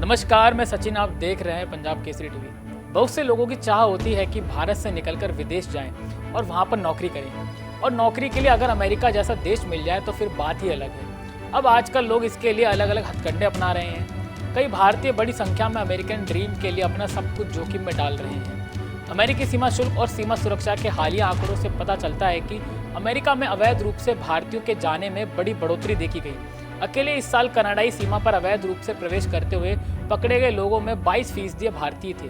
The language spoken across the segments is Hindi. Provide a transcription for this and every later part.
नमस्कार, मैं सचिन। आप देख रहे हैं पंजाब केसरी टीवी। बहुत से लोगों की चाह होती है कि भारत से निकलकर विदेश जाएं और वहां पर नौकरी करें, और नौकरी के लिए अगर अमेरिका जैसा देश मिल जाए तो फिर बात ही अलग है। अब आजकल लोग इसके लिए अलग अलग हथकंडे अपना रहे हैं। कई भारतीय बड़ी संख्या में अमेरिकन ड्रीम के लिए अपना सब कुछ जोखिम में डाल रहे हैं। अमेरिकी सीमा शुल्क और सीमा सुरक्षा के हालिया आंकड़ों से पता चलता है कि अमेरिका में अवैध रूप से भारतीयों के जाने में बड़ी बढ़ोतरी देखी गई। अकेले इस साल कनाडाई सीमा पर अवैध रूप से प्रवेश करते हुए पकड़े गए लोगों में 22% भारतीय थे।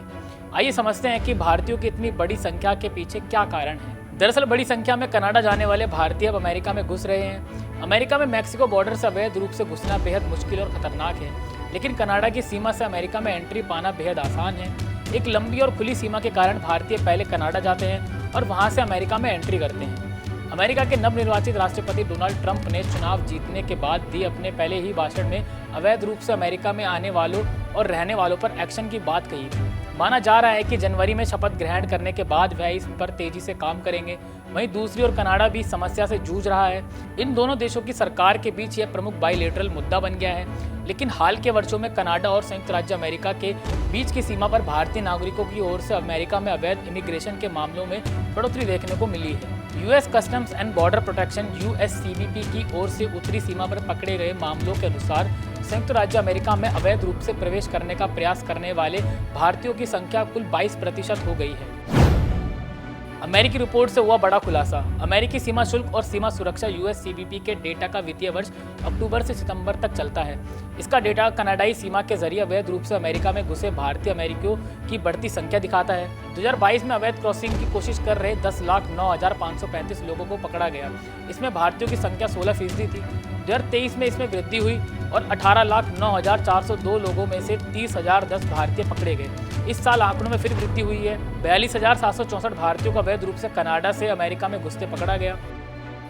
आइए समझते हैं कि भारतीयों की इतनी बड़ी संख्या के पीछे क्या कारण है। दरअसल बड़ी संख्या में कनाडा जाने वाले भारतीय अब अमेरिका में घुस रहे हैं। अमेरिका में मैक्सिको बॉर्डर से अवैध रूप से घुसना बेहद मुश्किल और खतरनाक है, लेकिन कनाडा की सीमा से अमेरिका में एंट्री पाना बेहद आसान है। एक लंबी और खुली सीमा के कारण भारतीय पहले कनाडा जाते हैं और वहां से अमेरिका में एंट्री करते हैं। अमेरिका के नवनिर्वाचित राष्ट्रपति डोनाल्ड ट्रंप ने चुनाव जीतने के बाद दिए अपने पहले ही भाषण में अवैध रूप से अमेरिका में आने वालों और रहने वालों पर एक्शन की बात कही थी। माना जा रहा है कि जनवरी में शपथ ग्रहण करने के बाद वह इस पर तेजी से काम करेंगे। वहीं दूसरी ओर कनाडा भी समस्या से जूझ रहा है। इन दोनों देशों की सरकार के बीच यह प्रमुख बाइलेटरल मुद्दा बन गया है। लेकिन हाल के वर्षों में कनाडा और संयुक्त राज्य अमेरिका के बीच की सीमा पर भारतीय नागरिकों की ओर से अमेरिका में अवैध इमिग्रेशन के मामलों में बढ़ोतरी देखने को मिली है। US customs and border protection (USCBP) की ओर से उत्तरी सीमा पर पकड़े गए मामलों के अनुसार संयुक्त राज्य अमेरिका में अवैध रूप से प्रवेश करने का प्रयास करने वाले भारतीयों की संख्या कुल 22% हो गई है। अमेरिकी रिपोर्ट से हुआ बड़ा खुलासा। अमेरिकी सीमा शुल्क और सीमा सुरक्षा (USCBP) के डेटा का वित्तीय वर्ष अक्टूबर से सितंबर तक चलता है। इसका डेटा कनाडाई सीमा के जरिए अवैध रूप से अमेरिका में घुसे भारतीय अमेरिकियों की बढ़ती संख्या दिखाता है। 2022 में अवैध क्रॉसिंग की कोशिश कर रहे 10,09,535 लोगों को पकड़ा गया। इसमें भारतीयों की संख्या 16% थी। 2023 में इसमें वृद्धि हुई और 18,09,402 लोगों में से 30,010 भारतीय पकड़े गए। इस साल आंकड़ों में फिर वृद्धि हुई है। 42,764 भारतीयों को अवैध रूप से कनाडा से अमेरिका में घुसते पकड़ा गया।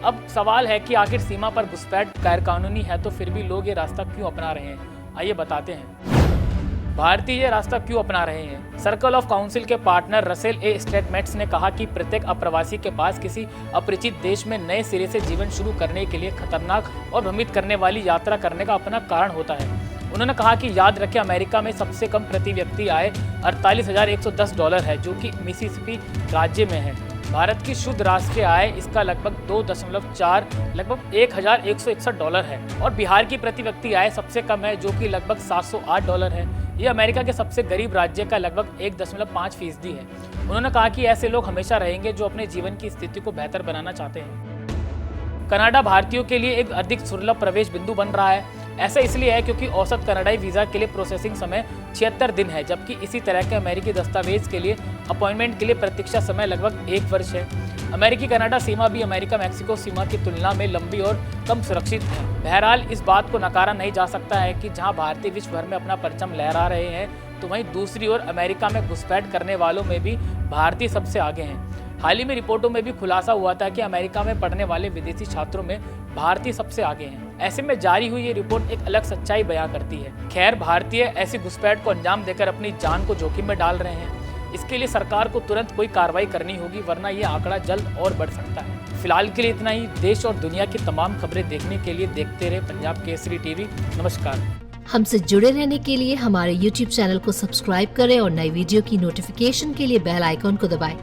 अब सवाल है कि आखिर सीमा पर घुसपैठ गैरकानूनी है तो फिर भी लोग ये रास्ता क्यों अपना रहे हैं। आइए बताते हैं भारतीय ये रास्ता क्यों अपना रहे हैं। सर्कल ऑफ काउंसिल के पार्टनर रसेल ए स्टेटमेट्स ने कहा कि प्रत्येक अप्रवासी के पास किसी अपरिचित देश में नए सिरे से जीवन शुरू करने के लिए खतरनाक और भ्रमित करने वाली यात्रा करने का अपना कारण होता है। उन्होंने कहा कि याद रखें, अमेरिका में सबसे कम प्रति व्यक्ति आय $48,110 है, जो कि मिसिसिपी राज्य में है। भारत की शुद्ध राष्ट्रीय आय इसका लगभग 2.4 लगभग $1,161 है, और बिहार की प्रति व्यक्ति आय सबसे कम है, जो कि लगभग $708 है। ये अमेरिका के सबसे गरीब राज्य का लगभग 1.5% है। उन्होंने कहा कि ऐसे लोग हमेशा रहेंगे जो अपने जीवन की स्थिति को बेहतर बनाना चाहते हैं। कनाडा भारतीयों के लिए एक अधिक सुलभ प्रवेश बिंदु बन रहा है। ऐसा इसलिए है क्योंकि औसत कनाडाई वीज़ा के लिए प्रोसेसिंग समय 76 दिन है, जबकि इसी तरह के अमेरिकी दस्तावेज के लिए अपॉइंटमेंट के लिए प्रतीक्षा समय लगभग 1 वर्ष है। अमेरिकी कनाडा सीमा भी अमेरिका मैक्सिको सीमा की तुलना में लंबी और कम सुरक्षित है। बहरहाल इस बात को नकारा नहीं जा सकता है कि जहां भारतीय विश्व भर में अपना परचम लहरा रहे हैं, तो वहीं दूसरी ओर अमेरिका में घुसपैठ करने वालों में भी भारतीय सबसे आगे हैं। हाल ही में रिपोर्टों में भी खुलासा हुआ था कि अमेरिका में पढ़ने वाले विदेशी छात्रों में भारतीय सबसे आगे हैं। ऐसे में जारी हुई ये रिपोर्ट एक अलग सच्चाई बयां करती है। खैर, भारतीय ऐसी घुसपैठ को अंजाम देकर अपनी जान को जोखिम में डाल रहे हैं। इसके लिए सरकार को तुरंत कोई कार्रवाई करनी होगी, वरना ये आंकड़ा जल्द और बढ़ सकता है। फिलहाल के लिए इतना ही। देश और दुनिया की तमाम खबरें देखने के लिए देखते रहे पंजाब केसरी टीवी। नमस्कार। हमसे जुड़े रहने के लिए हमारे YouTube चैनल को सब्सक्राइब करें और नई वीडियो की नोटिफिकेशन के लिए बेल आइकॉन को दबाएं।